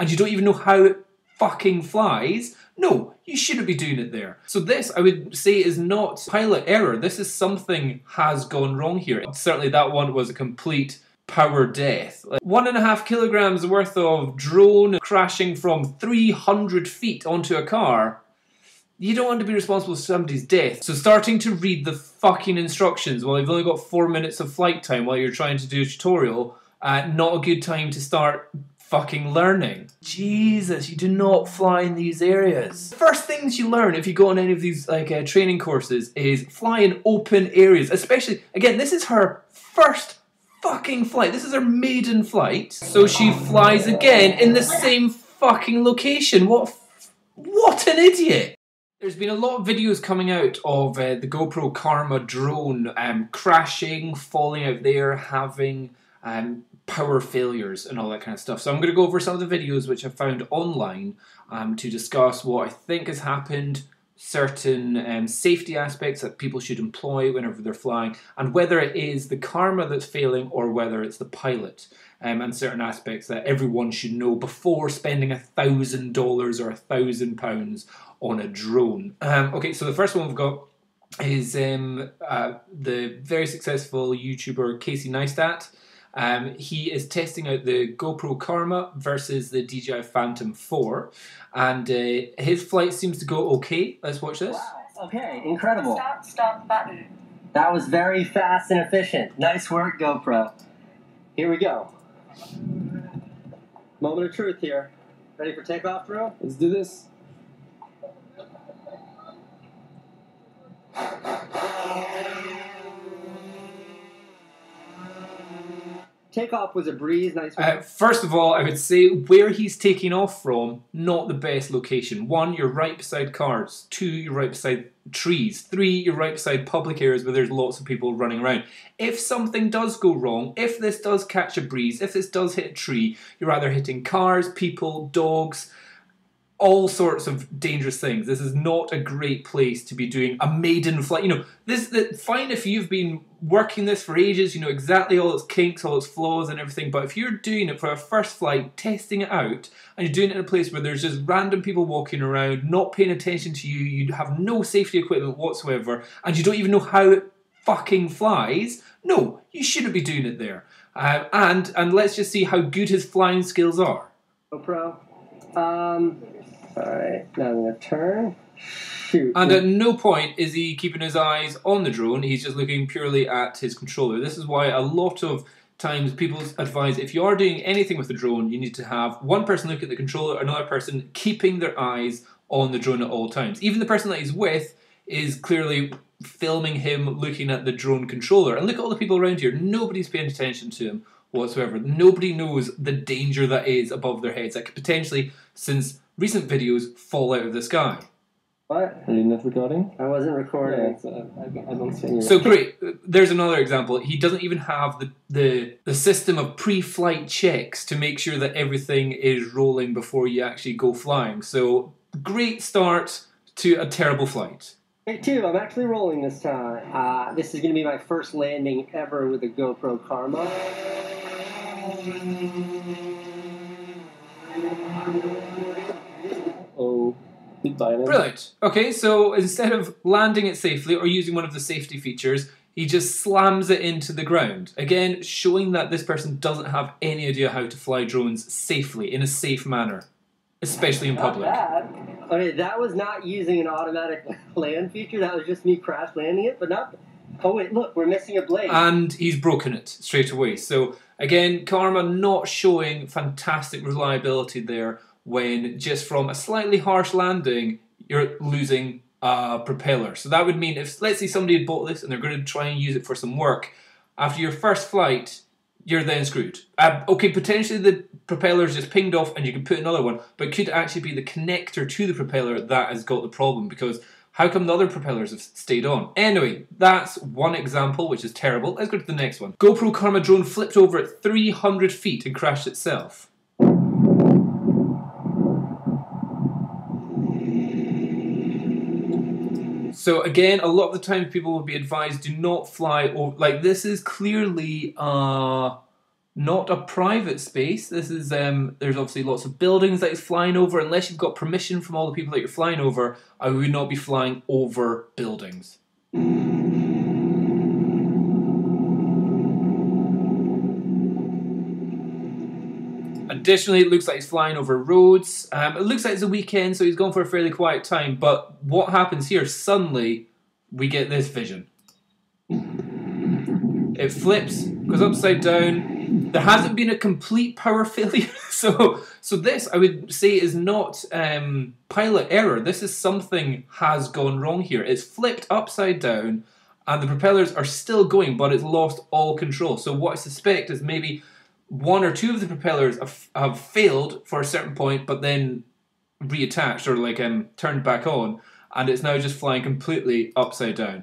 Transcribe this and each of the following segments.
and you don't even know how it fucking flies, no, you shouldn't be doing it there. So this, I would say, is not pilot error. This is something has gone wrong here. Certainly that one was a complete power death. Like 1.5 kilograms worth of drone crashing from 300 feet onto a car. You don't want to be responsible for somebody's death. So starting to read the fucking instructions while you've only got 4 minutes of flight time while you're trying to do a tutorial, not a good time to start fucking learning. Jesus, you do not fly in these areas. First things you learn if you go on any of these training courses is fly in open areas. Especially, again, this is her first fucking flight. This is her maiden flight. So she flies again in the same fucking location. What an idiot. There's been a lot of videos coming out of the GoPro Karma drone crashing, falling out there, having power failures and all that kind of stuff. So I'm going to go over some of the videos which I've found online to discuss what I think has happened, certain safety aspects that people should employ whenever they're flying, and whether it is the Karma that's failing or whether it's the pilot, and certain aspects that everyone should know before spending $1,000 or £1,000 on a drone. Okay, so the first one we've got is the very successful YouTuber Casey Neistat. He is testing out the GoPro Karma versus the DJI Phantom 4, and his flight seems to go okay. Let's watch this. Wow, okay, incredible. Start button. That was very fast and efficient. Nice work, GoPro. Here we go. Moment of truth here. Ready for takeoff, bro? Let's do this. Takeoff was a breeze. Nice. First of all, I would say where he's taking off from, not the best location. 1, you're right beside cars. 2, you're right beside trees. 3, you're right beside public areas where there's lots of people running around. If something does go wrong, if this does catch a breeze, if this does hit a tree, you're either hitting cars, people, dogs, all sorts of dangerous things. This is not a great place to be doing a maiden flight. You know, fine if you've been working this for ages, you know exactly all its kinks, all its flaws and everything, but if you're doing it for a first flight, testing it out, and you're doing it in a place where there's just random people walking around, not paying attention to you, you have no safety equipment whatsoever, and you don't even know how it fucking flies, no, you shouldn't be doing it there. And let's just see how good his flying skills are. GoPro. Alright, now I'm going to turn. Shoot. And at no point is he keeping his eyes on the drone, he's just looking purely at his controller. This is why a lot of times people advise if you are doing anything with the drone, you need to have one person look at the controller, another person keeping their eyes on the drone at all times. Even the person that he's with is clearly filming him looking at the drone controller. And look at all the people around here, nobody's paying attention to him whatsoever. Nobody knows the danger that is above their heads that could potentially, since recent videos, fall out of the sky. What? Are you not recording? I wasn't recording. Yeah, I don't see you. So great, there's another example. He doesn't even have the system of pre-flight checks to make sure that everything is rolling before you actually go flying. So great start to a terrible flight. Hey, 2, I'm actually rolling this time. This is going to be my first landing ever with a GoPro Karma. Oh, goodbye then. Brilliant. Okay, so instead of landing it safely or using one of the safety features, he just slams it into the ground. Again, showing that this person doesn't have any idea how to fly drones safely, in a safe manner, especially in public. Not bad. Okay, that was not using an automatic land feature. That was just me crash landing it, but not... Oh wait, look, we're missing a blade. And he's broken it straight away. So again, Karma not showing fantastic reliability there when just from a slightly harsh landing, you're losing a propeller. So that would mean if, let's say somebody had bought this and they're going to try and use it for some work, after your first flight, you're then screwed. Okay, potentially the propeller's just pinged off and you can put another one, but it could actually be the connector to the propeller that has got the problem, because how come the other propellers have stayed on? Anyway, that's one example, which is terrible. Let's go to the next one. GoPro Karma drone flipped over at 300 feet and crashed itself. So again, a lot of the time people will be advised do not fly over, like this is clearly not a private space. This is there's obviously lots of buildings that he's flying over. Unless you've got permission from all the people that you're flying over, I would not be flying over buildings. Additionally, it looks like he's flying over roads. It looks like it's a weekend, so he's going for a fairly quiet time. But what happens here? Suddenly, we get this vision. It flips, goes upside down. There hasn't been a complete power failure. So this, I would say, is not pilot error. This is something has gone wrong here. It's flipped upside down, and the propellers are still going, but it's lost all control. So what I suspect is maybe one or two of the propellers have failed for a certain point, but then reattached or like turned back on, and it's now just flying completely upside down.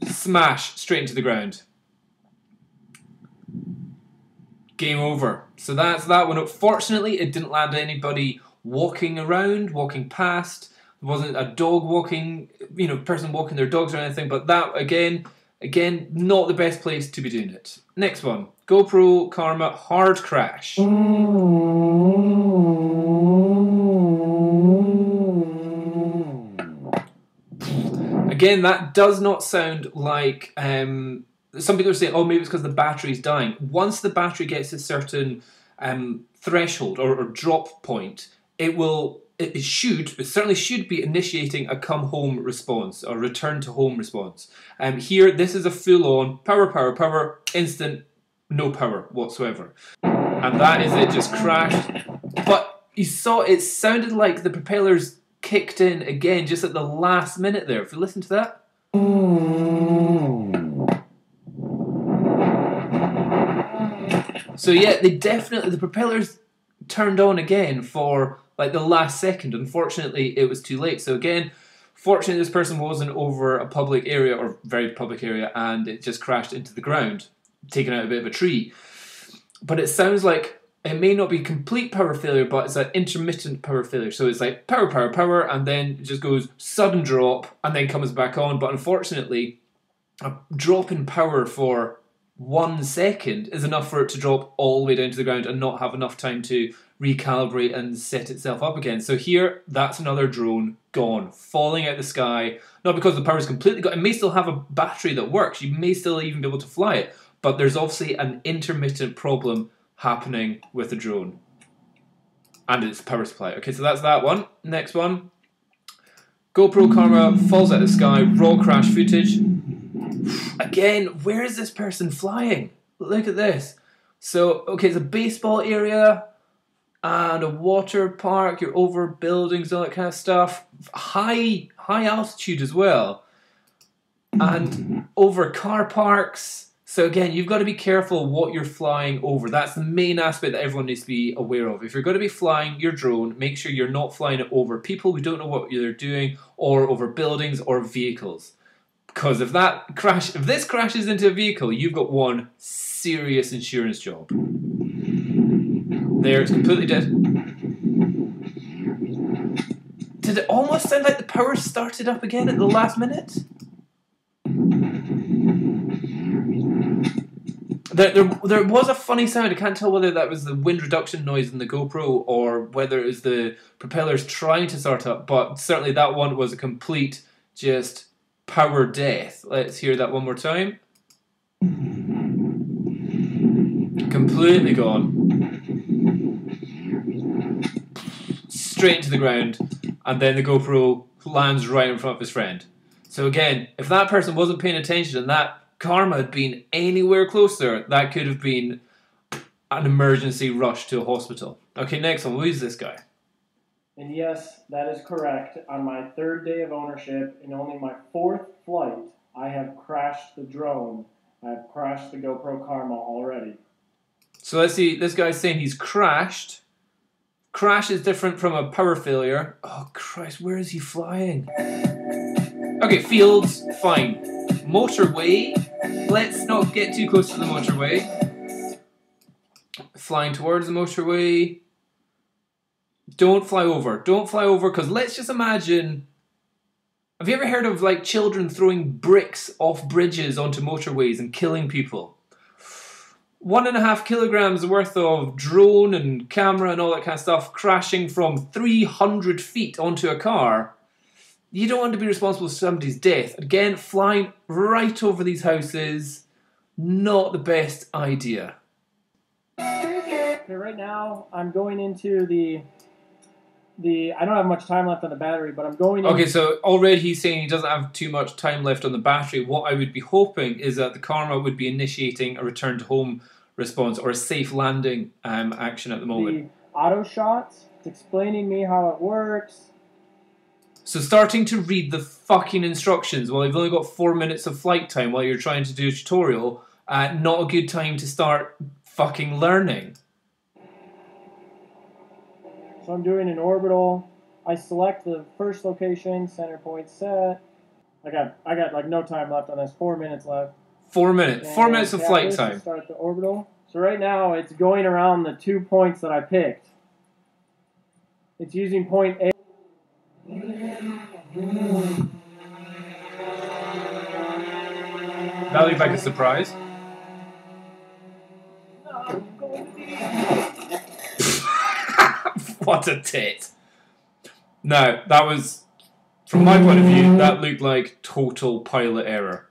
Smash straight into the ground. Game over. So that's that one. Fortunately, it didn't land anybody walking around, walking past. There wasn't a dog walking, person walking their dogs or anything. But that again, not the best place to be doing it. Next one. GoPro Karma hard crash. Again, that does not sound like some people are saying, oh, maybe it's because the battery's dying. Once the battery gets a certain threshold or drop point, it certainly should be initiating a come home response or return to home response. Here, this is a full-on power, instant, no power whatsoever. And that is it, just crashed. But you saw, it sounded like the propellers kicked in again just at the last minute there. If you listen to that. So yeah, the propellers turned on again for like the last second. Unfortunately, it was too late. So again, fortunately this person wasn't over a public area or very public area, and it just crashed into the ground, taking out a bit of a tree. But it sounds like it may not be complete power failure, but it's an intermittent power failure. So it's like power, and then it just goes sudden drop and then comes back on. But unfortunately, a drop in power for 1 second is enough for it to drop all the way down to the ground and not have enough time to recalibrate and set itself up again. So here, that's another drone gone, falling out the sky. Not because the power's completely gone. It may still have a battery that works. You may still even be able to fly it. But there's obviously an intermittent problem happening with the drone and its power supply. Okay, so that's that one. Next one. GoPro Karma falls out of the sky, raw crash footage. Again, where is this person flying? Look at this. So, okay, it's a baseball area and a water park. You're over buildings, all that kind of stuff. High altitude as well. And over car parks. So again, you've got to be careful what you're flying over. That's the main aspect that everyone needs to be aware of. If you're going to be flying your drone, make sure you're not flying it over people who don't know what they're doing, or over buildings or vehicles. Because if this crashes into a vehicle, you've got one serious insurance job. There, it's completely dead. Did it almost sound like the power started up again at the last minute? There was a funny sound. I can't tell whether that was the wind reduction noise in the GoPro or whether it was the propellers trying to start up, but certainly that one was a complete just power death. Let's hear that one more time. Completely gone. Straight into the ground, and then the GoPro lands right in front of his friend. So again, if that person wasn't paying attention and that Karma had been anywhere closer, that could have been an emergency rush to a hospital. Okay, next one. Who's this guy? And yes, that is correct. On my 3rd day of ownership, in only my 4th flight, I have crashed the drone. I have crashed the GoPro Karma already. So let's see. This guy's saying he's crashed. Crash is different from a power failure. Oh, Christ, where is he flying? Okay, fields, fine. Motorway. Let's not get too close to the motorway. Flying towards the motorway. Don't fly over. Don't fly over, because let's just imagine... Have you ever heard of like children throwing bricks off bridges onto motorways and killing people? 1.5 kilograms worth of drone and camera and all that kind of stuff crashing from 300 feet onto a car. You don't want to be responsible for somebody's death. Again, flying right over these houses, not the best idea. Okay, right now I'm going into the I don't have much time left on the battery, but I'm going Okay, so already he's saying he doesn't have too much time left on the battery. What I would be hoping is that the Karma would be initiating a return to home response or a safe landing action at the moment. The auto shots, it's explaining me how it works. So starting to read the fucking instructions while you've only got 4 minutes of flight time while you're trying to do a tutorial, not a good time to start fucking learning. So I'm doing an orbital. I select the first location, center point set. I got like no time left on this. 4 minutes left. 4 minutes. 4 minutes of flight to time. Start the orbital. So right now it's going around the 2 points that I picked. It's using point A. That'll be like a surprise. What a tit. No, that was, from my point of view, that looked like total pilot error.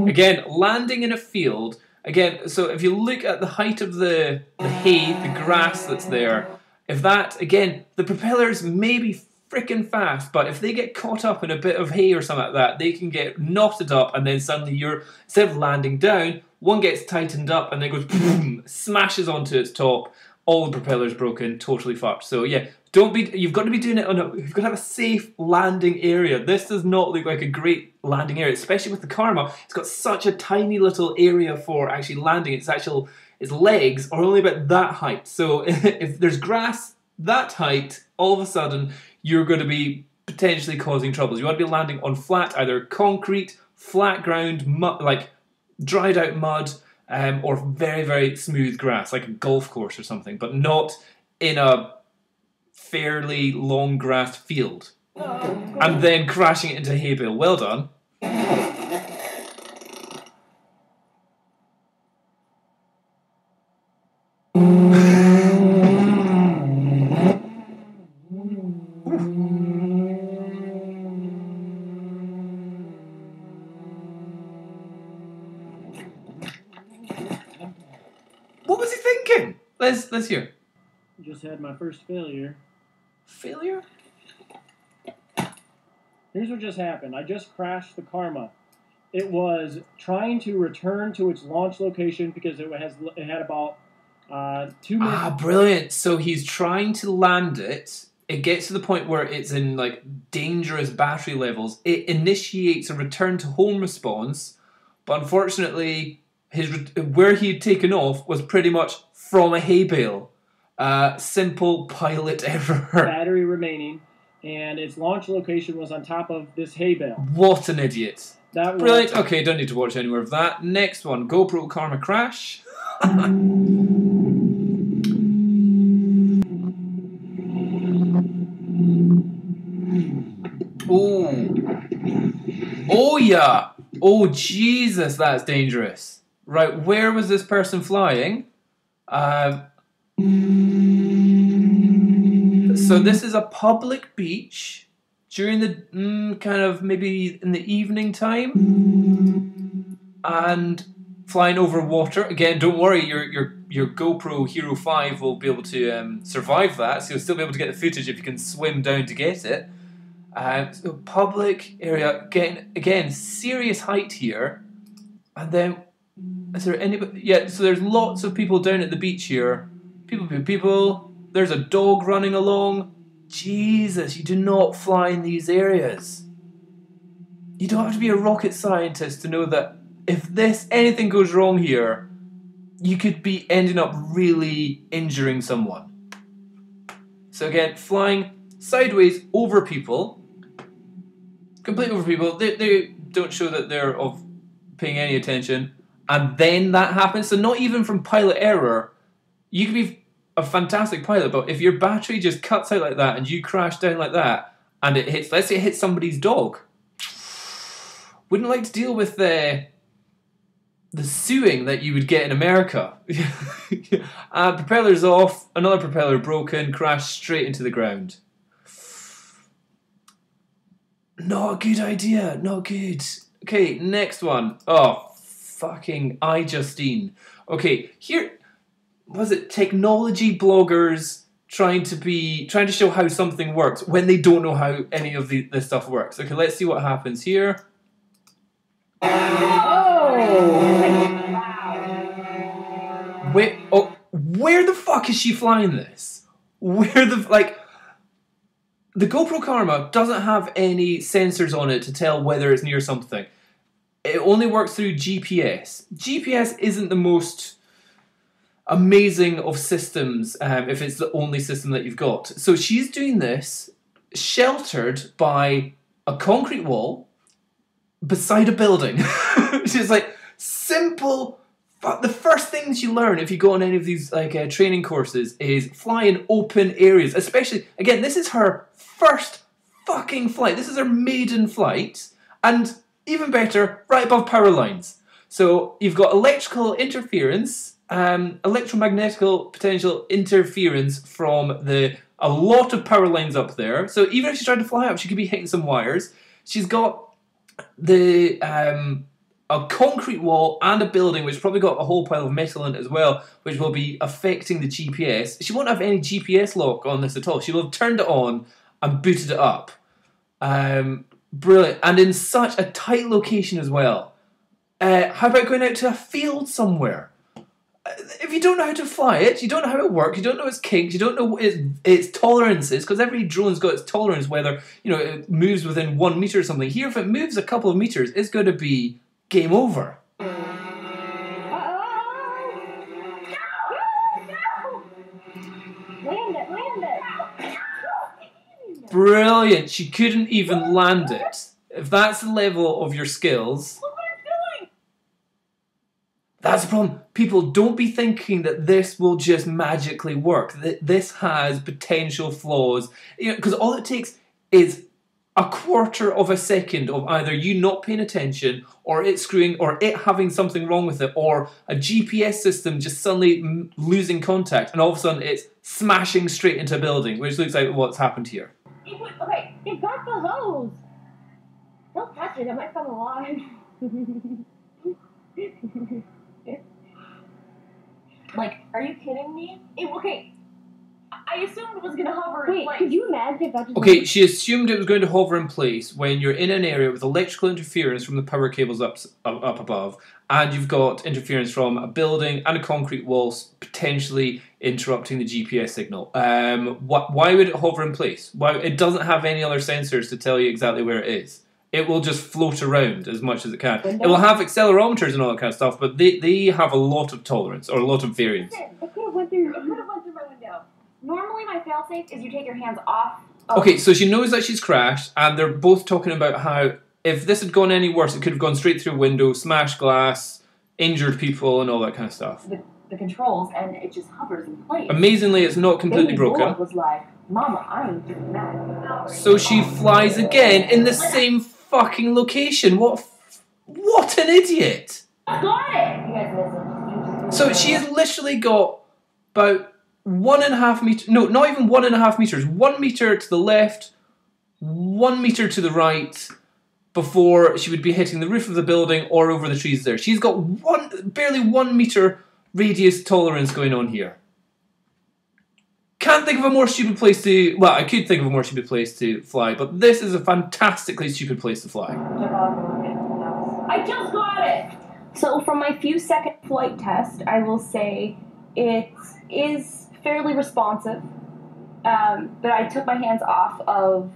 Again, landing in a field, again, so if you look at the height of the hay, the grass that's there, if that, again, the propellers may be freaking fast, but if they get caught up in a bit of hay or something like that, they can get knotted up and then suddenly you're, instead of landing down, one gets tightened up and then goes boom, smashes onto its top, all the propellers broken, totally fucked. So yeah, you've got to be doing it you've got to have a safe landing area. This does not look like a great landing area, especially with the Karma. It's got such a tiny little area for actually landing. Its legs are only about that height. So if there's grass that height, all of a sudden you're going to be potentially causing troubles. You want to be landing on flat, either concrete, flat ground, mud, like dried out mud, or very, very smooth grass, like a golf course or something, but not in a fairly long grass field. And then crashing it into a hay bale. Well done. What was he thinking? Let's hear. Just had my first failure. Failure? Here's what just happened. I just crashed the Karma. It was trying to return to its launch location because it had about 2 minutes. Ah, brilliant. So he's trying to land it. It gets to the point where it's in like dangerous battery levels. It initiates a return to home response, but unfortunately, where he had taken off was pretty much from a hay bale. Simple pilot error. Battery remaining, and its launch location was on top of this hay bale. What an idiot. That Brilliant. Okay, don't need to watch any more of that. Next one, GoPro Karma crash. Oh yeah. Oh Jesus, that's dangerous. Right, where was this person flying? So this is a public beach during the kind of maybe in the evening time, and flying over water. Again, don't worry, your GoPro Hero 5 will be able to survive that, so you'll still be able to get the footage if you can swim down to get it. So people area, again, serious height here, and then is there anybody? Yeah, so there's lots of people down at the beach here. People. There's a dog running along. Jesus, you do not fly in these areas. You don't have to be a rocket scientist to know that if anything goes wrong here, you could be ending up really injuring someone. So again, flying sideways over people, completely over people. They don't show that they're paying any attention, and then that happens. So not even from pilot error, you could be a fantastic pilot, but if your battery just cuts out like that and you crash down like that and it hits, let's say it hits somebody's dog, wouldn't like to deal with the suing that you would get in America. Propeller's off, another propeller broken, crashed straight into the ground. Not a good idea, not good. Okay, next one. Oh, fucking iJustine. Okay, here, was it technology bloggers trying to show how something works when they don't know how any of this stuff works. Okay, let's see what happens here. Where the fuck is she flying this? The GoPro Karma doesn't have any sensors on it to tell whether it's near something. It only works through GPS. GPS isn't the most amazing of systems if it's the only system that you've got. So she's doing this sheltered by a concrete wall beside a building. She's like, simple. The first things you learn if you go on any of these training courses is fly in open areas. Especially, again, this is her first fucking flight. This is her maiden flight. And even better, right above power lines. So you've got electrical interference, electromagnetical potential interference from a lot of power lines up there. So even if she's trying to fly up, she could be hitting some wires. She's got a concrete wall and a building which probably got a whole pile of metal in it as well, which will be affecting the GPS. She won't have any GPS lock on this at all. She will have turned it on and booted it up. Brilliant. And in such a tight location as well. How about going out to a field somewhere? If you don't know how to fly it, you don't know how it works, you don't know its kinks, you don't know its tolerances, because every drone's got its tolerance, whether it moves within 1 meter or something. Here, if it moves a couple of meters, it's going to be game over. Brilliant. She couldn't even land it. If that's the level of your skills, that's the problem. People, don't be thinking that this will just magically work. This has potential flaws. Because all it takes is a quarter of a second of either you not paying attention, or it screwing, or it having something wrong with it, or a GPS system just suddenly losing contact, and all of a sudden it's smashing straight into a building, which looks like what's happened here. Okay, it got the hose. Don't touch it, it might come alive. Like, are you kidding me? Okay, I assumed it was going to hover in place. Wait, could you imagine if that just... Okay, she assumed it was going to hover in place when you're in an area with electrical interference from the power cables up above, and you've got interference from a building and a concrete wall potentially interrupting the GPS signal. Why would it hover in place? Why? It doesn't have any other sensors to tell you exactly where it is. It will just float around as much as it can. It will have accelerometers and all that kind of stuff, but they have a lot of tolerance, or a lot of variance. It could have went through my window. Normally my fail-safe is you take your hands off. Okay, so she knows that she's crashed, and they're both talking about how if this had gone any worse, it could have gone straight through a window, smashed glass, injured people, and all that kind of stuff. The controls, and it just hovers in place. Amazingly, it's not completely broken. Was like, Mama, I am doing that. So she flies again in the same fucking location. What an idiot! Got it! You guys listen. So she has literally got about 1.5 meters. No, not even 1.5 meters. 1 meter to the left, 1 meter to the right, before she would be hitting the roof of the building or over the trees there. She's got barely 1 meter radius tolerance going on here. Can't think of a more stupid place to... Well, I could think of a more stupid place to fly, but this is a fantastically stupid place to fly. I just got it! So from my few second flight test, I will say it is fairly responsive. But I took my hands off of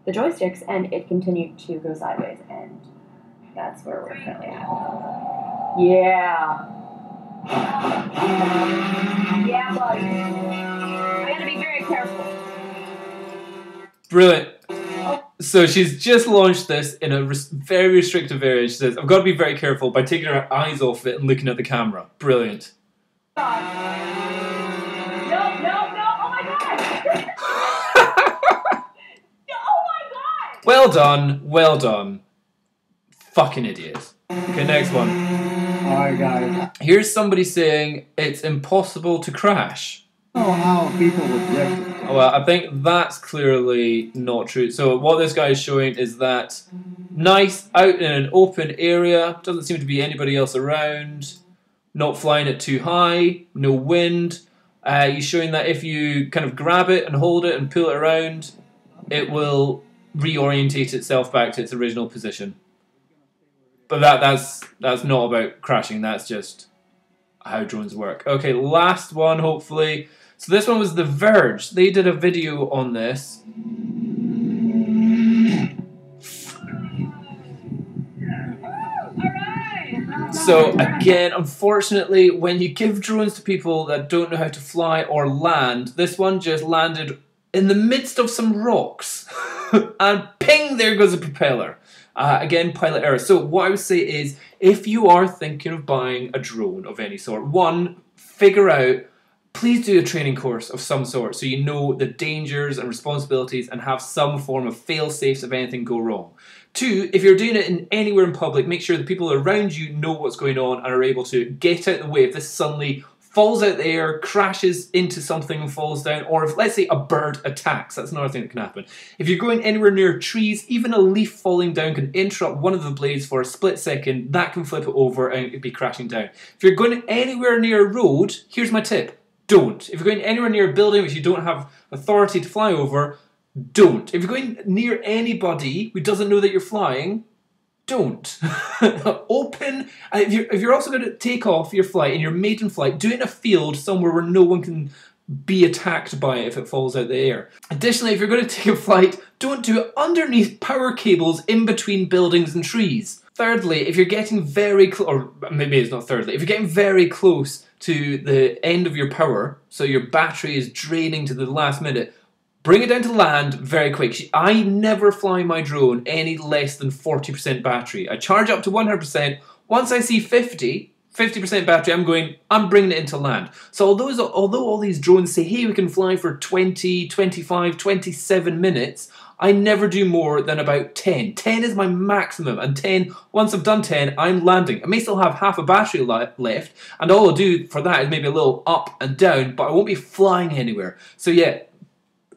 the joysticks and it continued to go sideways, and that's where we're currently at. Yeah. Yeah, buddy. I gotta be very careful. Brilliant. So she's just launched this in a very restrictive area. She says, I've got to be very careful by taking her eyes off it and looking at the camera. Brilliant. No, oh my god! Oh my god! Well done, well done. Fucking idiot. Okay, next one. Alright, guys. Here's somebody saying it's impossible to crash. Oh, how people reject it. Well, I think that's clearly not true. So what this guy is showing is that nice out in an open area, doesn't seem to be anybody else around, not flying it too high, no wind. He's showing that if you kind of grab it and hold it and pull it around, it will reorientate itself back to its original position. But that's not about crashing, that's just how drones work. Okay, last one, hopefully. So this one was The Verge. They did a video on this. So again, unfortunately, when you give drones to people that don't know how to fly or land, this one just landed in the midst of some rocks. And ping, there goes the propeller. Again, pilot error. So what I would say is, if you are thinking of buying a drone of any sort, one, figure out, please do a training course of some sort so you know the dangers and responsibilities and have some form of fail-safes if anything go wrong. Two, if you're doing it anywhere in public, make sure the people around you know what's going on and are able to get out of the way if this suddenly falls out the air, crashes into something and falls down, or if, let's say, a bird attacks. That's another thing that can happen. If you're going anywhere near trees, even a leaf falling down can interrupt one of the blades for a split second. That can flip it over and it'd be crashing down. If you're going anywhere near a road, here's my tip. Don't. If you're going anywhere near a building which you don't have authority to fly over, don't. If you're going near anybody who doesn't know that you're flying, don't. Open. If you're also going to take off your flight in your maiden flight, do it in a field somewhere where no one can be attacked by it if it falls out the air. Additionally, if you're going to take a flight, don't do it underneath power cables in between buildings and trees. Thirdly, if you're getting very close, or maybe it's not thirdly, if you're getting very close to the end of your power, so your battery is draining to the last minute, bring it down to land very quick. I never fly my drone any less than 40% battery. I charge up to 100%. Once I see 50% battery, I'm bringing it into land. So although all these drones say, hey, we can fly for 20, 25, 27 minutes, I never do more than about 10. 10 is my maximum, and 10, once I've done 10, I'm landing. I may still have half a battery left, and all I'll do for that is maybe a little up and down, but I won't be flying anywhere. So yeah,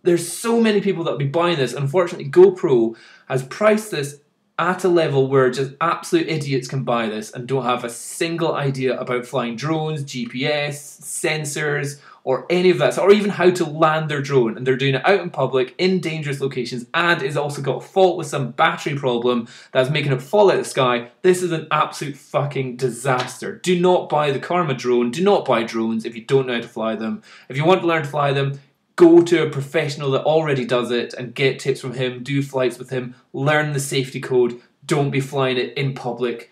there's so many people that will be buying this. Unfortunately, GoPro has priced this at a level where just absolute idiots can buy this and don't have a single idea about flying drones, GPS, sensors, or any of that, or even how to land their drone. And they're doing it out in public, in dangerous locations, and it's also got a fault with some battery problem that's making it fall out of the sky. This is an absolute fucking disaster. Do not buy the Karma drone. Do not buy drones if you don't know how to fly them. If you want to learn to fly them, go to a professional that already does it and get tips from him, do flights with him, learn the safety code. Don't be flying it in public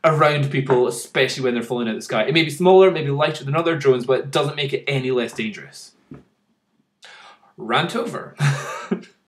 around people, especially when they're falling out of the sky. It may be smaller, it may be lighter than other drones, but it doesn't make it any less dangerous. Rant over.